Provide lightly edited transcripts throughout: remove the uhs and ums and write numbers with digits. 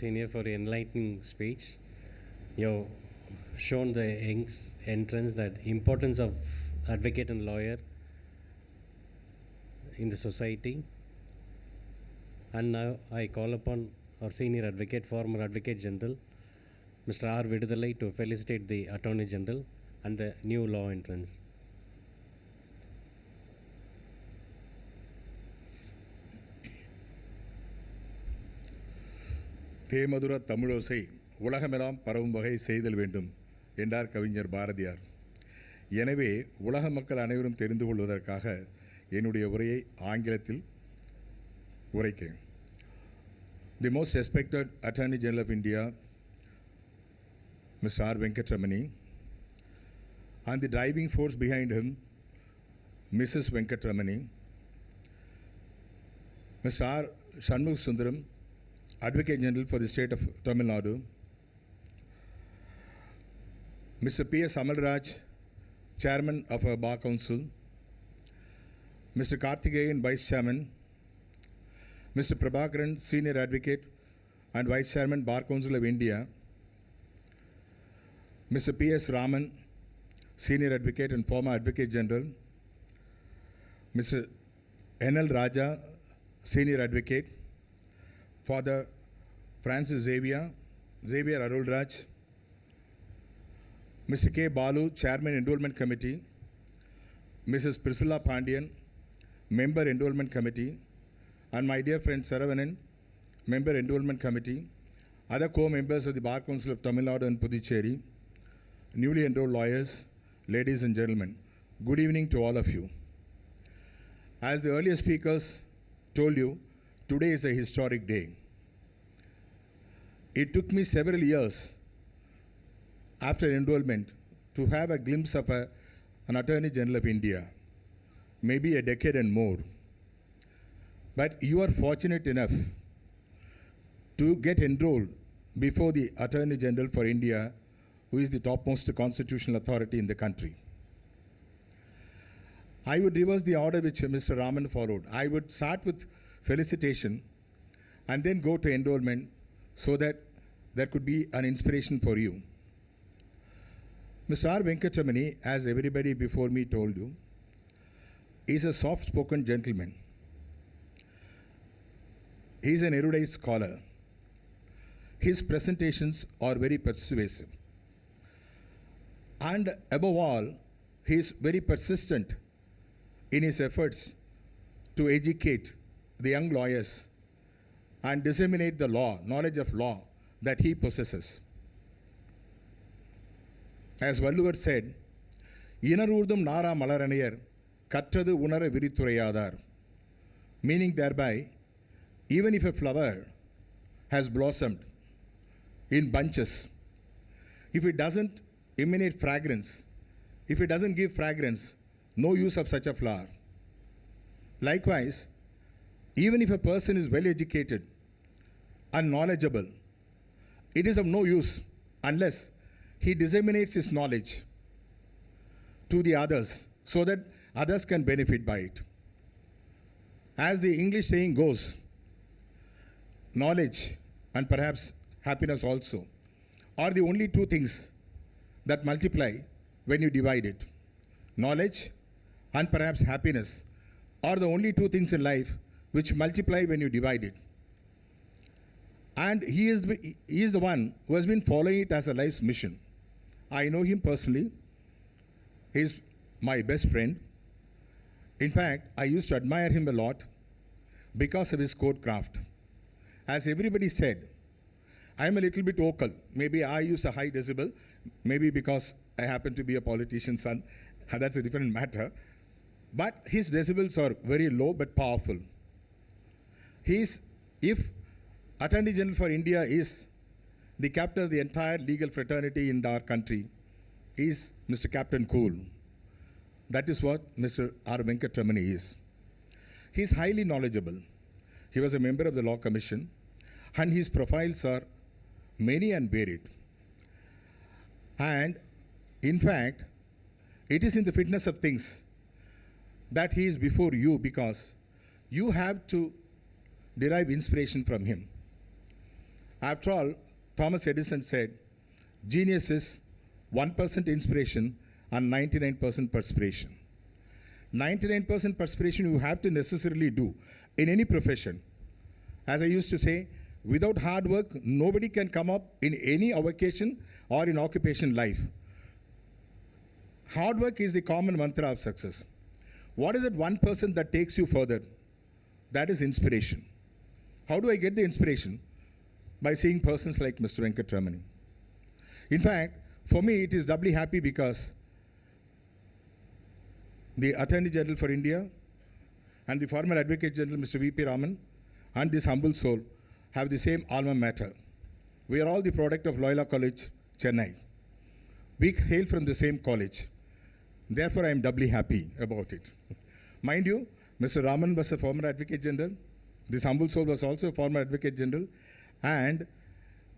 Senior, for enlightening speech. You've shown the entrance that importance of advocate and lawyer in the society. And now I call upon our senior advocate, former Advocate General, Mr. R. Viduthalai, to felicitate the Attorney General and the new law entrance. தேமதுர தமிழோசை உலகமெல்லாம் பரவும் வகை செய்தல் வேண்டும் என்றார் கவிஞர் பாரதியார். எனவே உலக மக்கள் அனைவரும் தெரிந்து கொள்வதற்காக என்னுடைய உரையை ஆங்கிலத்தில் உரைக்கிறேன். The most respected Attorney General of India, Mr. R. Venkataramani, and the driving force behind him, Mrs. Venkataramani, Mr. R. Shanmugh Sundaram, Advocate General for the State of Tamil Nadu, Mr. P.S. Amalraj, Chairman of our Bar Council, Mr. Karthikeyan, Vice Chairman, Mr. Prabhakaran, Senior Advocate and Vice Chairman, Bar Council of India, Mr. P.S. Raman, Senior Advocate and former Advocate General, Mr. N.L. Raja, Senior Advocate, Father Francis Xavier Arulraj, Mr. K. Balu, Chairman Endowment Committee, Mrs. Priscilla Pandian, Member Endowment Committee, and my dear friend Saravanan, Member Endowment Committee, other co-members of the Bar Council of Tamil Nadu and Puducherry, newly enrolled lawyers, ladies and gentlemen, good evening to all of you. As the earlier speakers told you, today is a historic day. It took me several years after enrollment to have a glimpse of an Attorney General of India, maybe a decade and more. But you are fortunate enough to get enrolled before the Attorney General for India, who is the topmost constitutional authority in the country. I would reverse the order which Mr. Raman followed. I would start with felicitation and then go to enrollment so that there could be an inspiration for you. Mr. R. Venkataramani, as everybody before me told you, is a soft-spoken gentleman. He is an erudite scholar. His presentations are very persuasive. And above all, he is very persistent in his efforts to educate the young lawyers and disseminate the law, knowledge of law that he possesses. As Valluvar said, Inarurdum Nara Malaranayar Katradu Unara Viritturayadar, meaning thereby, even if a flower has blossomed in bunches, if it doesn't emanate fragrance, if it doesn't give fragrance, no use of such a flower. Likewise, even if a person is well educated and knowledgeable, it is of no use unless he disseminates his knowledge to the others so that others can benefit by it. As the English saying goes, knowledge and perhaps happiness also are the only two things that multiply when you divide it. Knowledge and perhaps happiness are the only two things in life which multiply when you divide it. And he is the one who has been following it as a life's mission. I know him personally. He is my best friend. In fact, I used to admire him a lot because of his court craft. As everybody said, I am a little bit vocal. Maybe I use a high decibel, maybe because I happen to be a politician's son. That's a different matter. But his decibels are very low but powerful. If Attorney General for India is the captain of the entire legal fraternity in our country, is Mr. Captain Cool. That is what Mr. R. Venkataramani is. He is highly knowledgeable. He was a member of the Law Commission, and his profiles are many and varied. And in fact, it is in the fitness of things that he is before you because you have to derive inspiration from him. After all, Thomas Edison said, genius is 1% inspiration and 99% perspiration. 99% perspiration you have to necessarily do in any profession. As I used to say, without hard work, nobody can come up in any avocation or in occupation life. Hard work is the common mantra of success. What is that 1% that takes you further? That is inspiration. How do I get the inspiration? By seeing persons like Mr. Venkataramani. In fact, for me, it is doubly happy because the Attorney General for India and the former Advocate General, Mr. V.P. Raman, and this humble soul have the same alma mater. We are all the product of Loyola College, Chennai. We hail from the same college. Therefore, I am doubly happy about it. Mind you, Mr. Raman was a former Advocate General. This humble soul was also a former Advocate General. And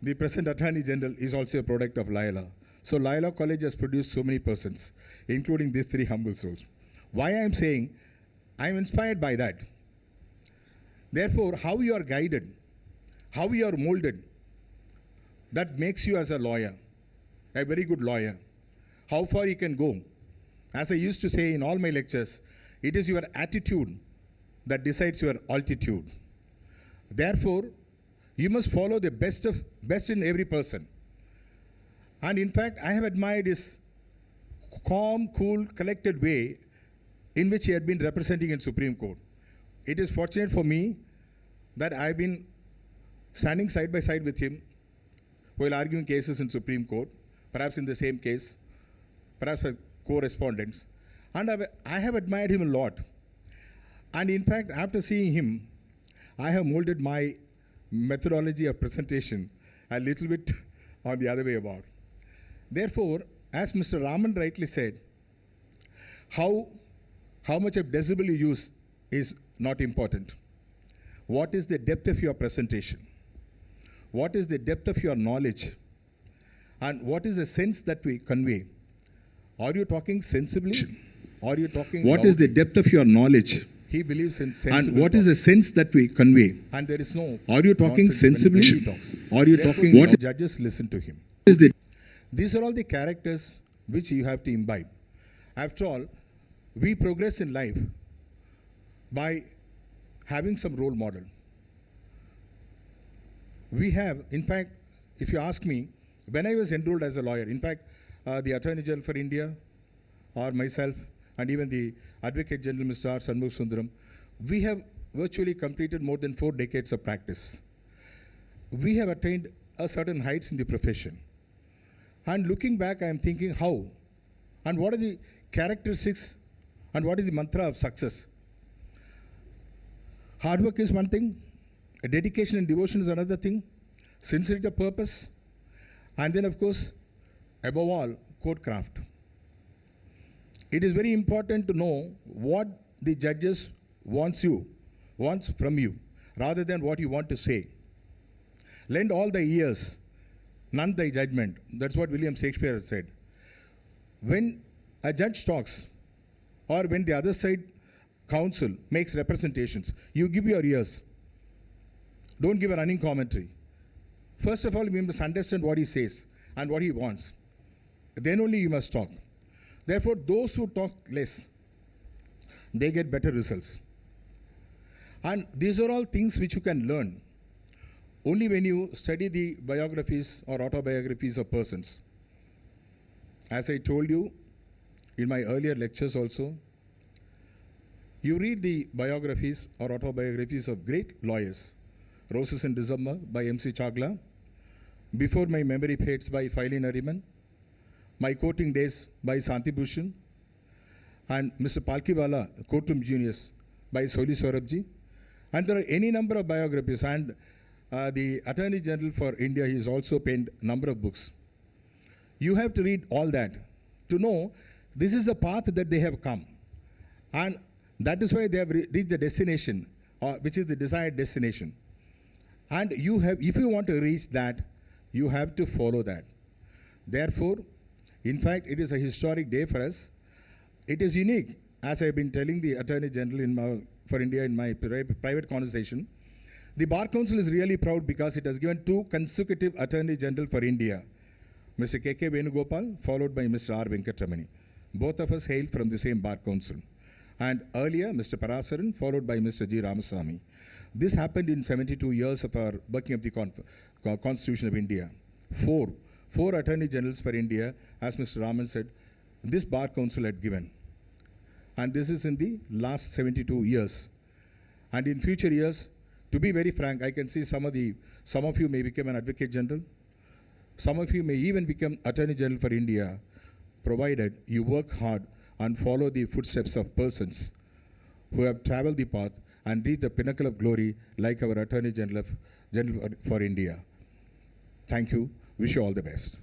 the present Attorney General is also a product of Loyola. So Loyola College has produced so many persons, including these three humble souls. Why I am saying, I am inspired by that. Therefore, how you are guided, how you are molded, that makes you as a lawyer, a very good lawyer. How far you can go. As I used to say in all my lectures, it is your attitude that decides your altitude. Therefore, you must follow the best in every person. And in fact, I have admired his calm, cool, collected way in which he had been representing in Supreme Court. It is fortunate for me that I have been standing side by side with him while arguing cases in Supreme Court, perhaps in the same case, perhaps for co-respondents. And I have admired him a lot. And in fact, after seeing him, I have molded my methodology of presentation a little bit on the other way about. Therefore, as Mr. Raman rightly said, how much of decibel you use is not important. What is the depth of your presentation? What is the depth of your knowledge? And what is the sense that we convey? Are you talking sensibly? Are you talking What is the depth of your knowledge? He believes in sensible And what is the sense that we convey? And there is no Are you talking nonsense when sensibly? he talks. Are you Therefore, talking what judges listen to him. is the These are all the characters which you have to imbibe. After all, we progress in life by having some role model. We have, in fact, if you ask me, when I was enrolled as a lawyer, in fact, the Attorney General for India, or myself, and even the Advocate General, Mr. R. Shanmugh Sundaram, we have virtually completed more than 4 decades of practice. We have attained a certain heights in the profession. And looking back, I am thinking how, and what are the characteristics, and what is the mantra of success. Hard work is one thing, dedication and devotion is another thing, sincerity of purpose, and then of course, above all, court craft. It is very important to know what the judges wants from you, rather than what you want to say. Lend all thy ears, none thy judgment. That's what William Shakespeare has said. When a judge talks, or when the other side counsel makes representations, you give your ears. Don't give a running commentary. First of all, we must understand what he says and what he wants. Then only you must talk. Therefore, those who talk less, they get better results. And these are all things which you can learn only when you study the biographies or autobiographies of persons. As I told you in my earlier lectures also, you read the biographies or autobiographies of great lawyers. Roses in December by M.C. Chagla, Before My Memory Fades by Filey Nariman, My Courting Days by Santi Bhushan, and Mr. Palkiwala, Courtroom Genius by Soli Sorabji. And there are any number of biographies, and the Attorney General for India, he has also penned a number of books. You have to read all that to know this is the path that they have come. And that is why they have reached the destination, which is the desired destination. And you have, if you want to reach that, you have to follow that. Therefore, in fact, it is a historic day for us. It is unique, as I have been telling the Attorney General for India in my private conversation. The Bar Council is really proud because it has given 2 consecutive Attorney General for India, Mr. K.K. Venugopal, followed by Mr. R. Venkataramanani. Both of us hail from the same Bar Council. And earlier, Mr. Parasaran, followed by Mr. G. Ramasamy. This happened in 72 years of our working of the Constitution of India. Four Attorney Generals for India, as Mr. Raman said, this Bar Council had given. And this is in the last 72 years. And in future years, to be very frank, I can see some of you may become an Advocate General. Some of you may even become Attorney General for India, provided you work hard and follow the footsteps of persons who have traveled the path and reached the pinnacle of glory like our Attorney General for India. Thank you. Wish you all the best.